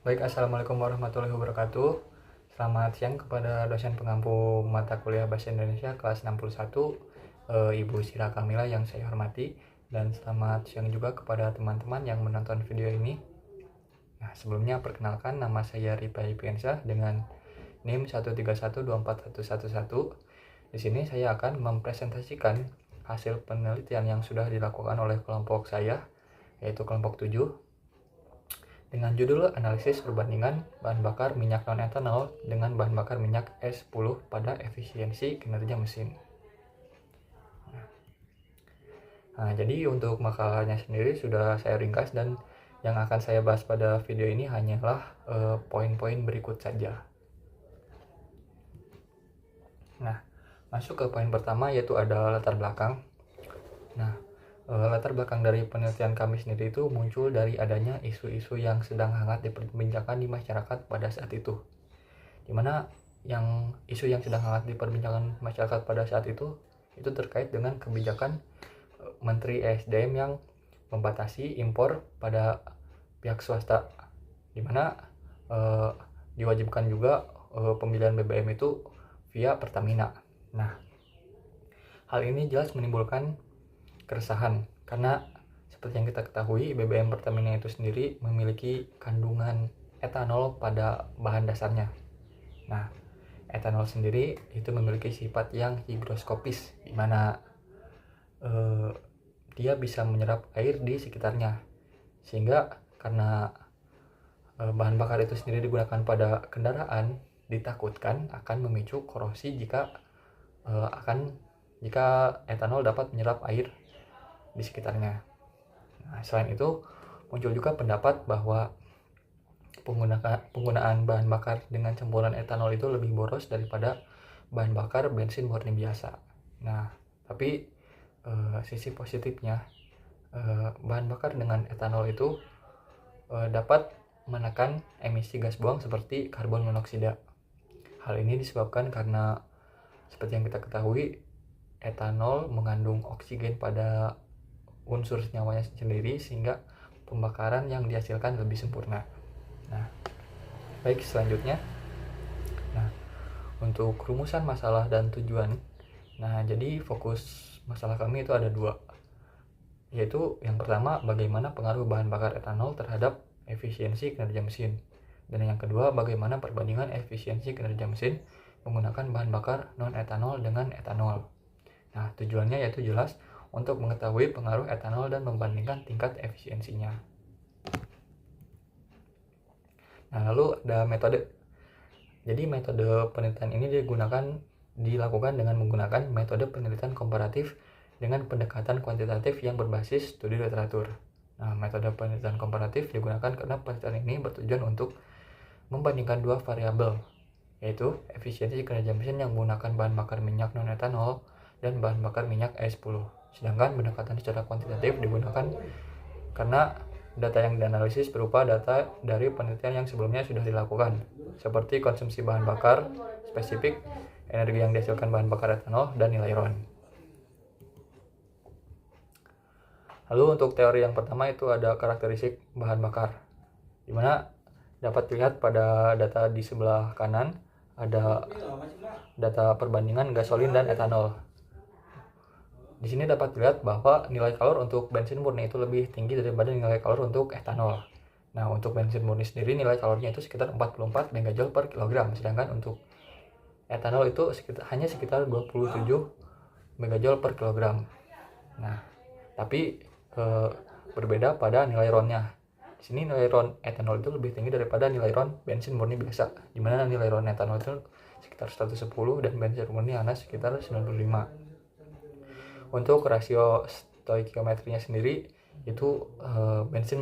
Baik, Assalamualaikum warahmatullahi wabarakatuh. Selamat siang kepada dosen pengampu mata kuliah Bahasa Indonesia kelas 61, Ibu Sira Kamila yang saya hormati. Dan selamat siang juga kepada teman-teman yang menonton video ini. Nah, sebelumnya perkenalkan, nama saya Ripai Piensa dengan NIM 1312411. Di sini saya akan mempresentasikan hasil penelitian yang sudah dilakukan oleh kelompok saya, yaitu kelompok 7, dengan judul analisis perbandingan bahan bakar minyak non-etanol dengan bahan bakar minyak E10 pada efisiensi kinerja mesin. Nah, jadi untuk makalahnya sendiri sudah saya ringkas dan yang akan saya bahas pada video ini hanyalah poin-poin berikut saja. Nah, masuk ke poin pertama yaitu ada latar belakang. Nah, latar belakang dari penelitian kami sendiri itu muncul dari adanya isu-isu yang sedang hangat diperbincangkan di masyarakat pada saat itu. Dimana isu yang sedang hangat diperbincangkan masyarakat pada saat itu terkait dengan kebijakan Menteri ESDM yang membatasi impor pada pihak swasta, dimana diwajibkan juga pembelian BBM itu via Pertamina. Nah, hal ini jelas menimbulkan keresahan karena seperti yang kita ketahui, BBM Pertamina itu sendiri memiliki kandungan etanol pada bahan dasarnya. Nah, etanol sendiri itu memiliki sifat yang higroskopis, di mana dia bisa menyerap air di sekitarnya, sehingga karena bahan bakar itu sendiri digunakan pada kendaraan, ditakutkan akan memicu korosi jika etanol dapat menyerap air di sekitarnya. Nah, selain itu muncul juga pendapat bahwa penggunaan bahan bakar dengan campuran etanol itu lebih boros daripada bahan bakar bensin murni biasa. Nah, tapi sisi positifnya, bahan bakar dengan etanol itu dapat menekan emisi gas buang seperti karbon monoksida. Hal ini disebabkan karena seperti yang kita ketahui, etanol mengandung oksigen pada unsur senyawanya sendiri, sehingga pembakaran yang dihasilkan lebih sempurna. Nah, baik, selanjutnya, nah, untuk rumusan masalah dan tujuan. Nah, jadi fokus masalah kami itu ada dua, yaitu yang pertama, bagaimana pengaruh bahan bakar etanol terhadap efisiensi kinerja mesin, dan yang kedua, bagaimana perbandingan efisiensi kinerja mesin menggunakan bahan bakar non-etanol dengan etanol. Nah, tujuannya yaitu jelas untuk mengetahui pengaruh etanol dan membandingkan tingkat efisiensinya. Nah, lalu ada metode. Jadi metode penelitian ini dilakukan dengan menggunakan metode penelitian komparatif dengan pendekatan kuantitatif yang berbasis studi literatur. Nah, metode penelitian komparatif digunakan karena penelitian ini bertujuan untuk membandingkan dua variabel, yaitu efisiensi kinerja mesin yang menggunakan bahan bakar minyak non-etanol dan bahan bakar minyak E10. Sedangkan pendekatan secara kuantitatif digunakan karena data yang dianalisis berupa data dari penelitian yang sebelumnya sudah dilakukan, seperti konsumsi bahan bakar spesifik, energi yang dihasilkan bahan bakar etanol, dan nilai RON. Lalu untuk teori yang pertama itu ada karakteristik bahan bakar, di mana dapat dilihat pada data di sebelah kanan ada data perbandingan gasolin dan etanol. Di sini dapat dilihat bahwa nilai kalor untuk bensin murni itu lebih tinggi daripada nilai kalor untuk etanol. Nah, untuk bensin murni sendiri nilai kalornya itu sekitar 44 MJ per kilogram, sedangkan untuk etanol itu hanya sekitar 27 MJ per kilogram. Nah, tapi berbeda pada nilai RON-nya. Di sini nilai RON etanol itu lebih tinggi daripada nilai RON bensin murni biasa, di mana nilai RON etanol itu sekitar 110 dan bensin murni hanya sekitar 95. Untuk rasio stoikiometrinya sendiri itu bensin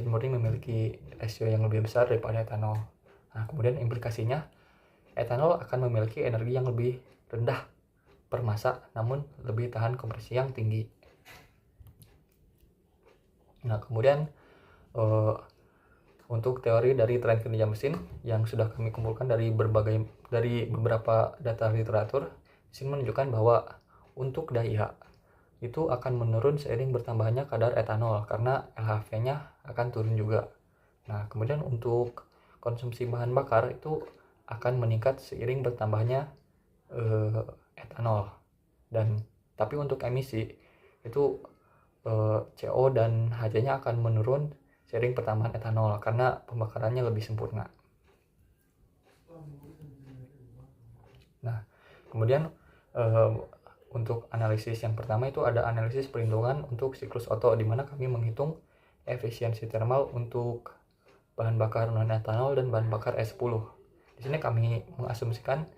murni memiliki rasio yang lebih besar daripada etanol. Nah, kemudian implikasinya, etanol akan memiliki energi yang lebih rendah per massa namun lebih tahan kompresi yang tinggi. Nah, kemudian untuk teori dari tren kinerja mesin yang sudah kami kumpulkan dari beberapa data literatur, di sini menunjukkan bahwa untuk daya itu akan menurun seiring bertambahnya kadar etanol karena LHV-nya akan turun juga. Nah, kemudian untuk konsumsi bahan bakar itu akan meningkat seiring bertambahnya etanol. Dan tapi untuk emisi itu CO dan HC-nya akan menurun seiring pertambahan etanol karena pembakarannya lebih sempurna. Nah, kemudian untuk analisis yang pertama itu ada analisis perhitungan untuk siklus Otto, di mana kami menghitung efisiensi thermal untuk bahan bakar non etanol dan bahan bakar E10. Di sini kami mengasumsikan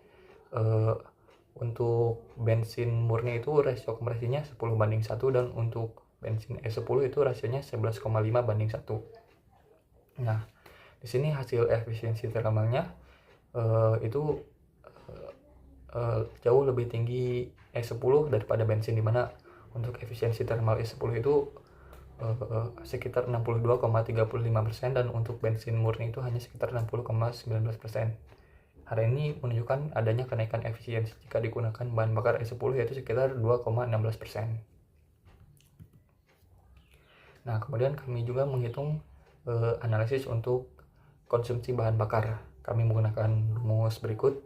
untuk bensin murni itu rasio kompresinya 10:1 dan untuk bensin E10 itu rasionya 11,5:1. Nah, di sini hasil efisiensi thermalnya itu jauh lebih tinggi E10 daripada bensin, dimana untuk efisiensi thermal E10 itu sekitar 62,35% dan untuk bensin murni itu hanya sekitar 60,19%. Hal ini menunjukkan adanya kenaikan efisiensi jika digunakan bahan bakar E10 yaitu sekitar 2,16%. Nah, kemudian kami juga menghitung analisis untuk konsumsi bahan bakar. Kami menggunakan rumus berikut.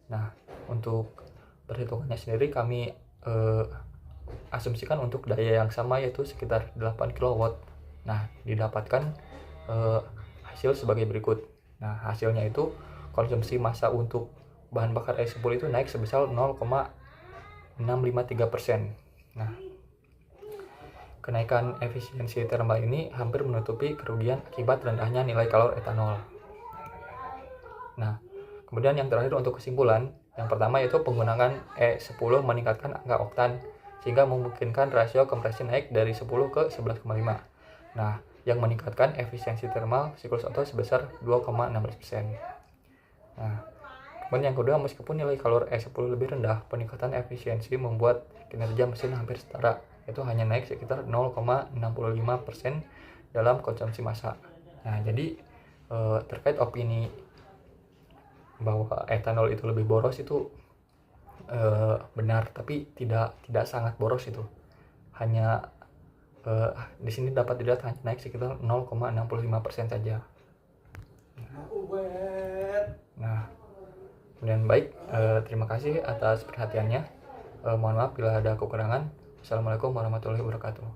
Nah, untuk perhitungannya sendiri kami asumsikan untuk daya yang sama yaitu sekitar 8 kW. Nah, didapatkan hasil sebagai berikut. Nah, hasilnya itu konsumsi massa untuk bahan bakar E10 itu naik sebesar 0,653%. Nah, kenaikan efisiensi thermal ini hampir menutupi kerugian akibat rendahnya nilai kalor etanol. Nah, kemudian yang terakhir untuk kesimpulan, yang pertama yaitu penggunaan E10 meningkatkan angka oktan sehingga memungkinkan rasio kompresi naik dari 10 ke 11,5. Nah, yang meningkatkan efisiensi thermal siklus Otto sebesar 2,16%. Nah, kemudian yang kedua, meskipun nilai kalor E10 lebih rendah, peningkatan efisiensi membuat kinerja mesin hampir setara, yaitu hanya naik sekitar 0,65% dalam konsumsi massa. Nah, jadi terkait opini bahwa etanol itu lebih boros itu benar, tapi tidak sangat boros itu. Hanya di sini dapat dilihat hanya naik sekitar 0,65% saja. Nah, kemudian baik, terima kasih atas perhatiannya. Mohon maaf bila ada kekurangan. Assalamualaikum warahmatullahi wabarakatuh.